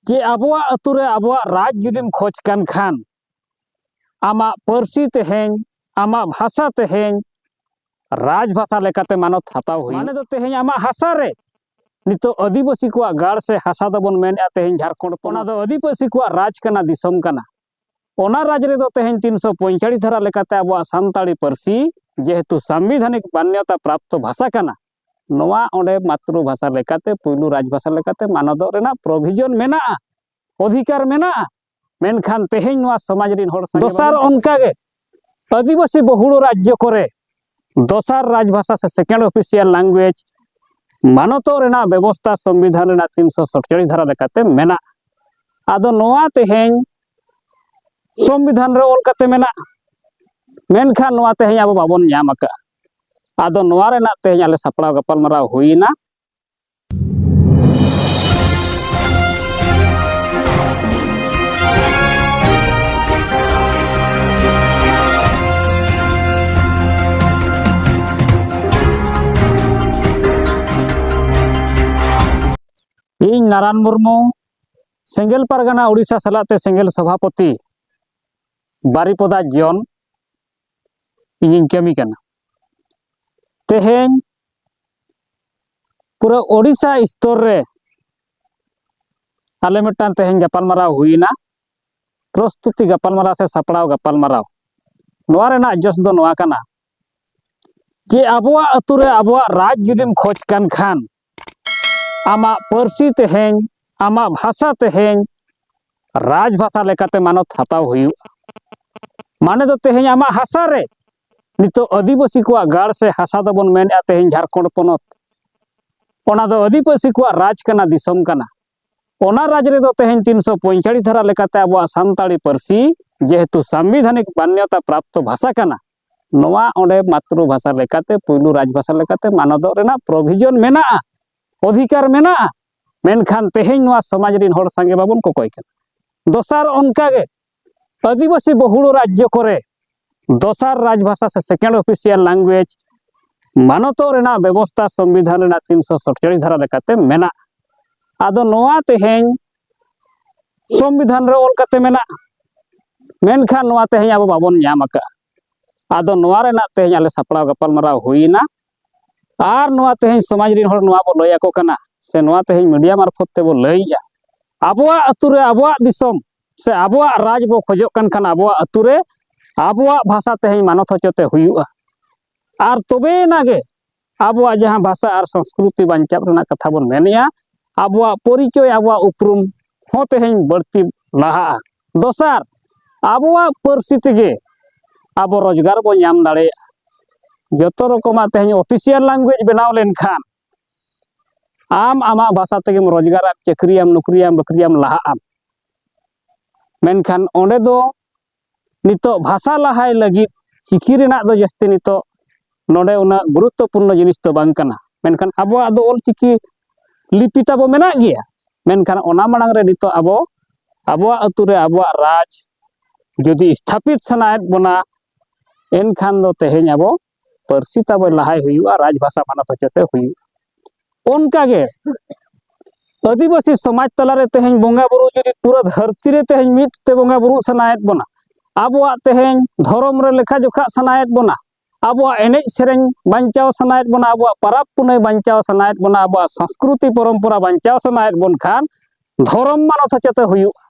जे आबोआ अतुरे आबोआ राज जुदीम खोज कान खान आमा पर्सी तेहें आमा भाषा तेहें राज भाषा लेकाते मानत हताव हुई माने दो तेहें आमा हासा रे नितो आदिवासी को गाड़ से हासा दबन मेनया तेहें झारखंड ओना दो आदिवासी को राज कना दिसम कना ओना राज रे दो तेहें 345 धारा लेकाते आबोआ सान्ताड़ी पर्सी जेहेतु संवैधानिक मान्यता प्राप्त भाषा कना नोआ ओंडे मातृभाषा लेकाते पुलु राजभाषा लेकाते मानदो रेना प्रोविजन मेना अधिकार मेना मेनखान तेहें नोआ समाज रिन होड़ दोसार ओनकागे आदिवासी बहुल राज्य करे दोसार राजभाषा से सेकेंड ऑफिशियल लैंग्वेज मानतो रेना व्यवस्था संविधान रेना 347 धारा लेकाते मेना आदो नोआ तेहें संविधान रे ओलकाते मेना मेनखान नोआ तेहें आबो बाबन ᱧᱟᱢ आका आदो नोआ रेना तेहें आले सापड़ाव गपालमाराव हुईना इन नारायण मुर्मू सेंगेल पारगाना उड़ीसा सलाते सेंगेल सभापति बारिपदा जन इन कमी कना तेहें पूरा ओडिशा स्तर रे आले मिटान तेहें गपालमाराव हुईना प्रस्तुति गपालमाराव से सापड़ाव गपालमाराव नोआ रेना जस दो नोआ कना जे आबोआ अतुरे आबोआ राज जुदीम खोज कान खान आमा पर्सी तेहें आमा भाषा तेहें राज भाषा लेकाते मानत हताव हुई माने दो तेहें आमा हासा रे नितो आदिवासी को गाड़ से हासा दबन मेनया तेहें झारखंड पोनत ओना दो आदिवासी को राज कना दिसम कना ओना राज रे दो तेहें 345 धारा लेकाते आबोआ सान्ताड़ी पर्सी जेहेतु संवैधानिक मान्यता प्राप्त भाषा कना नोआ ओंडे मातृभाषा लेकाते पुलु राजभाषा लेकाते मानदो रेना प्रोविजन मेना अधिकार मेना मेनखान तेहें नोआ समाज रिन होड़ संगे बाबन को कोई कना दोसार ओनकागे आदिवासी बहुल राज्य करे दोसार राजभाषा से सेकेंड ऑफिशियल लैंग्वेज मानतो रेना व्यवस्था संविधान रेना 347 धारा लेकाते मेना आदो नोआ तेहें संविधान रे ओलकाते मेना मेनखान नोआ तेहें आबो बाबन ᱧᱟᱢ आका आदो नोआ रेना तेहें आले सापड़ाव गपालमाराव हुईना आर नोआ तेहें समाज रिन होड़ नोआ बो लय आको कना से नोआ तेहें मीडिया मार्फत ते बो लयया आबोआ अतुरे आबोआ दिसम से आबोआ राज बो खोजो कान खान आबोआ अतुरे आबोआ भाषा तेहें मानत होचोते हुयुआ आर तबे नागे आबोआ जहां भाषा और संस्कृति बांचाव रेना कथा बन मेनिया आबोआ परिचय आबोआ उपरुम हो तेहें बड़ती लहा दोसार आबोआ पर्सी तेगे आबो रोजगार बो ᱧᱟᱢ दाड़े जतो रकमा तेहें ऑफिशियल लैंग्वेज बनाव लेनखान आम आमा भाषा तेगेम रोजगार चाकरियाम नौकरियाम बकरियाम लहाआम मेनखान ओंडे दो नितो भाषा लहाय लगी चिकी रेना दो जस्ती नितो नोडे उना गुरुत्वपूर्ण जिनिस तो बांग कना मेनखान आबोआ दो ओल चिकी लिपि ताबो मेना गिया मेनखान ओना मांग रे नितो आबो आबोआ अतुरे आबोआ राज जदि स्थापित सनायत बना एनखान दो तेहें आबो पर्सी ताबो लहाय हुयुआ राजभाषा मानत होचते हुयुआ ओनकागे आदिवासी समाज तलारे तेहें बोंगा बुरु जदि पूरा धरती रे तेहें मिटते बोंगा बुरु सनायत बना आबोआ तेहें धर्म रे लेखा जोखा सनायत बना आबोआ एनेज सेरें बांचाव सनायत बना आबोआ पाराब पुनय बांचाव सनायत बना आबोआ संस्कृति परंपरा बांचाव सनायत बन खान धर्म मानत होचते हुयुआ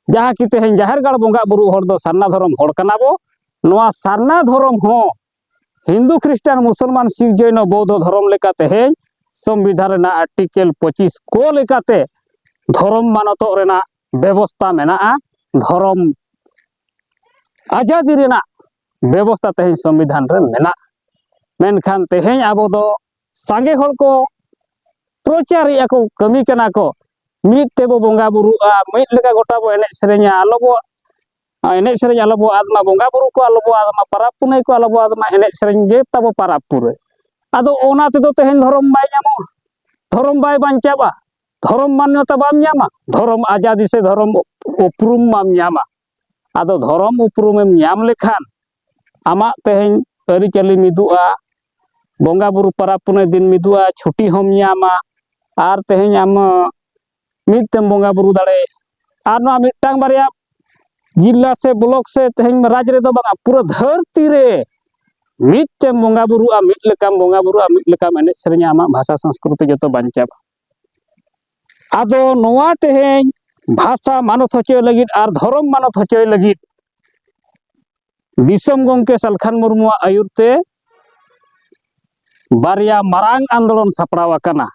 जहाँ कि तेहें जाहेर गाड़ बोंगा बुरु होड़ दो सारना धर्म होड़ कना बो नोआ सारना धर्म हो हिंदू ख्रिस्टान मुसलमान सिख जैन बौद्ध धर्म लेका तेहें संविधान रेना आर्टिकल 25 को लेकाते धर्म मानतो रेना व्यवस्था मेना धर्म आजादी रेना व्यवस्था तेहें संविधान रे मेना मेनखान तेहें आबो दो सांगे होड़ को प्रचार को कमी कना को मीत तेबो बोंगा बुरुआ मीत लेका गोटा बो एने सेरेኛ आलोबो एने सेरेñ आलोबो आदमा बोंगा बुरु को आलोबो आदमा पाराब पुनय को आलोबो आदमा एने सेरेñ जे ताबो पाराब पुरे आदो ओना तेदो तेहें धर्म बाय ᱧᱟᱢᱚᱜ धर्म बाय बांचावा धर्म मान्यता बाम ᱧᱟᱢᱟ धर्म आजादी से धर्म उपरुम बाम ᱧᱟᱢᱟ आदो धर्म उपरुम एम ᱧᱟᱢ लेखान आमा तेहें अरिचली मिदुआ बोंगा बुरु पाराब पुनय दिन मिदुआ छुट्टी हम ᱧᱟᱢᱟ आर तेहें आम मिदतेम बोंगा बुरु दाड़े और नोआ मिदटांग बारिया जिला से ब्लॉक से तेहें राज रे दो बांगा पूरा धरती रे मिदतेम बोंगा बुरु आ मिद लेकाम बोंगा बुरु आ मिद लेकाम एनेज सेरेña आमा भाषा संस्कृति जतो बांचा आदो नोआ तेहें भाषा मानत होचोय लगिद और धर्म मानत होचोय लगिद दिसम गोंके सलखान मुर्मुआ आयुरते बारिया मारांग आंदोलन सापड़ाव आकाना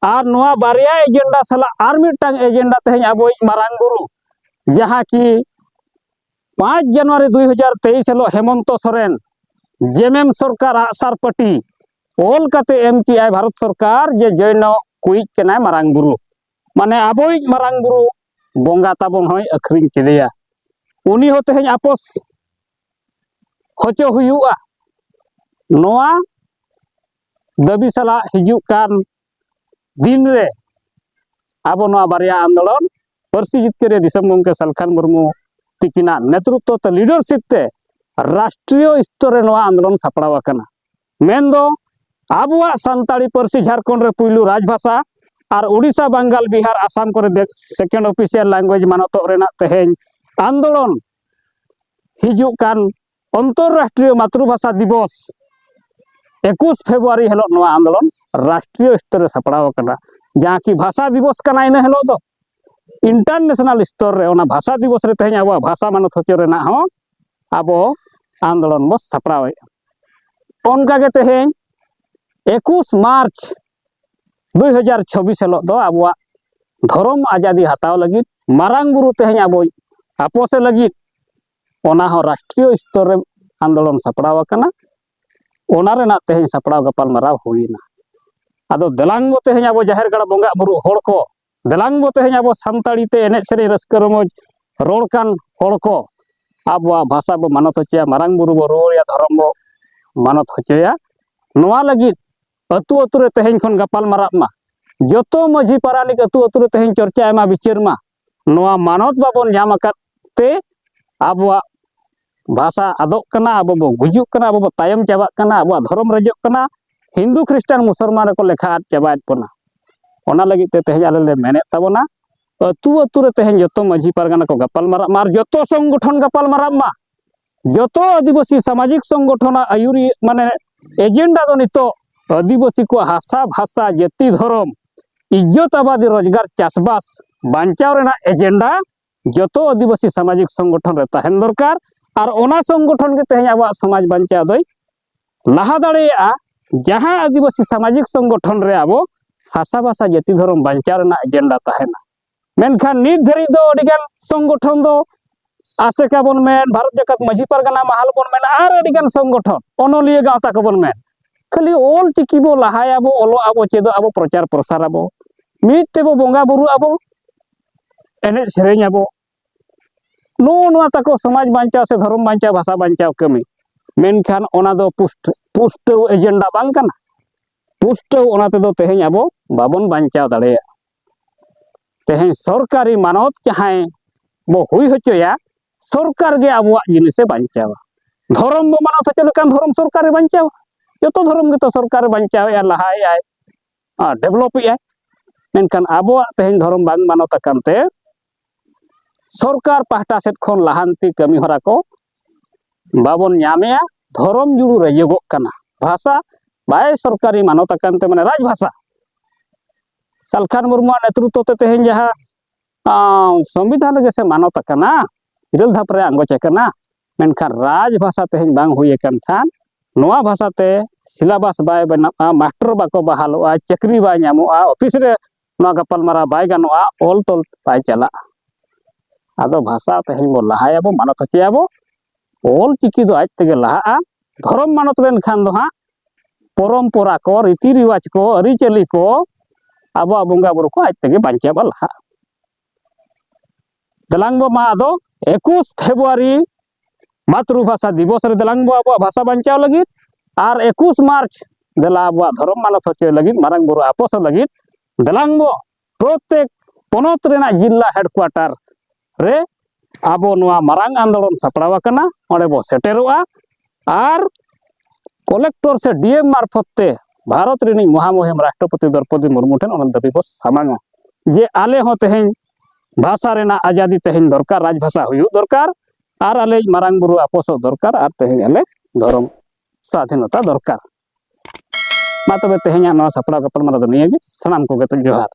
और नोआ बारिया एजेंडा सला और मिदटांग एजेंडा तेहें आबोई मारांग बुरु जहाँ की 5 जनवरी 2023 हेलो हेमंत सोरेन जेएमएम सरकार आसार पार्टी ओल काते एम की भारत सरकार जे जैन कुइज केनाय मारांग बुरु माने आबोई मारांग बुरु बोंगा ताबोन होय अखरिंग केदेया उनी हो तेहें आपोस होचो हुयुआ नोआ दाबी सला हिजुक कान दिन रे आबो नोआ बारिया आंदोलन पार्सी जितके दिसम गोंके सलखान मुर्मू तिकिना नेतृत्व ते लीडरशिप ते राष्ट्रीय स्तर रे नोआ आंदोलन सापड़ाव आकाना मेनदो आबुआ सान्ताड़ी पार्सी झारखंड रे पुइलू राजभाषा और उड़ीसा बंगाल बिहार आसाम करे सेकेंड ऑफिशियल लैंग्वेज मानतो रेना तेहें आंदोलन हिजुक कान अंतरराष्ट्रीय मातृभाषा दिवस 21 फेब्रुआरी हेलो नोआ आंदोलन राष्ट्रीय स्तर रे सापड़ाव आकाना जहाँ की भाषा दिवस कना इन हेलो दो इंटरनेशनल स्तर रे ओना भाषा दिवस रे तेहें आबो भाषा मानत होचो रेना हो आबो आंदोलन बो सापड़ाव ओनका गे तेहें 21 मार्च 2026 हेलो दो आबुआ धर्म आजादी हताव लगिद मारांग बुरु तेहें आबो आपोसे लगिद ओना हो राष्ट्रीय स्तर रे आंदोलन सापड़ाव आकाना ओना रेना तेहें सापड़ाव गपाल माराव हुईना आदो देलांग बो तेहें आबो जाहेर गाड़ा बोंगा बुरु होड़ को देलांग बो तेहें आबो सान्ताड़ी ते एनेज सेरेñ रस्का रमोज रोड़ कान होड़ को आबुआ भाषा बो मानत होचोया मारांग बुरु बो रोड़या धर्म बो मानत होचोया नोआ लगिद अतु अतु रे तेहें खन गपाल माराव मा जतो माझी पारानिक अतु अतु रे तेहें चर्चा एमा बिचार मा नोआ मानत बाबन ᱧᱟᱢ आकाते आबुआ भाषा आदोग कना आबो बो गुजुग कना आबो बो तायम चाबाग कना आबुआ धर्म रजोग कना हिंदू ख्रिस्टान मुसलमान रे को लेखा आद चाबायत बना ओना लगिद ते तेहें आले ले मेनेत ताबोना अतु अतु रे तेहें जतो माझी पारगाना को गपाल माराव मार जतो संगठन गपाल माराव मा जतो आदिवासी सामाजिक संगठन आयुरी माने एजेंडा दो नितो आदिवासी को हासा भाषा जाति धर्म इज्जत आबादी रोजगार चाषबास बांचाव रेना एजेंडा जतो आदिवासी सामाजिक संगठन रे तहन दरकार और ओना संगठन के तेहें आबो समाज बांचाव दोय लाहा दाड़ेया जहाँ आदिवासी सामाजिक संगठन रे आबो हासा भाषा जाति धर्म बांचाव रेना एजेंडा तहना मेनखान नित धरी दो अडिगान संगठन दो आसेका बन मेन भारत जगत माझी पारगाना महाल बन मेन और अडिगान संगठन अनलिया गावता को बन मेन खाली ओल चिकी बो लाहाय आबो ओलो आबो चेदो आबो प्रचार प्रसार आबो मिद तेबो बोंगा बुरु आबो एनेज सेरेñ आबो नो नोआ ताको समाज बांचाव से धर्म बांचाव भाषा बांचाव कमी मेनखान ओना दो पुष्टव एजेंडा बांग काना पुष्टव ओना तेदो तेहें आबो बाबन बांचाव दाड़ेया तेहें सरकारी मानत जहां बो हुई होचोया सरकार गे आबुआ जिनिसे बांचावा धर्म बो मानत होचो लेकान धर्म सरकार बांचावा जतो धर्म गे तो सरकार बांचाव लाहाय आय डेवलप आय मेनखान आबुआ तेहें धर्म बांग मानत अकानते सरकार पाहटा सेट खन लाहांती कमी हरा को बाबन ᱧᱟᱢᱮᱭᱟ धर्म जुड़ू रजोगोग कना भाषा बाय सरकारी मानत अकानते माने राजभाषा सलखान मुर्मू नेतृत्व ते तेहें जहाँ संविधान के से मानत अकाना इरल धाप रे आंगोच अकाना मेनखान राजभाषा तेहें बांग हुई अकान खान नोआ भाषा ते सिलेबस बाय बना मास्टर बाको बहालोआ चाकरी बाय ᱧᱟᱢᱚᱜᱼᱟ ऑफिस रे नोआ गपाल मारा बाय गानोआ ओल तोल बाय चला आदो भाषा तेहें बो लाहायाबो मानत होचोयाबो ओल चिकी दो आज तेगे लाहा धर्म मानत लेन खान दो हाँ परम्परा को रीति रिवाज को अरिचली को आबो बोंगा बुरु को आज तेगे बांचाबा लाहा देलांगबो मा आदो 21 फेब्रुआरी मातृभाषा दिवस रे देलांगबो आबो भाषा बांचाव लगिद और 21 मार्च देला आबो धर्म मानत होचो लगिद मारांग बुरु आपोस लगिद देलांगबो प्रत्येक पनत रेना जिला हेडक्वार्टर रे आबो नोआ मारांग आंदोलन सापड़ाव आकाना ओंडे बो सेटेरोआ और कलेक्टर से डीएम मार्फत ते भारत रेनी महामहिम राष्ट्रपति द्रौपदी मुर्मू ठेन ओना दाबी बो सामांगा जे आले हो तेहें भाषा रेना आज़ादी तेहें दरकार राजभाषा हुई दरकार और आले मारांग बुरु आपोसो दरकार और तेहें आले धर्म स्वाधीनता दरकार मा तबे तेहें ना सपड़ा गपल मारा निये गे सानाम को जोहार।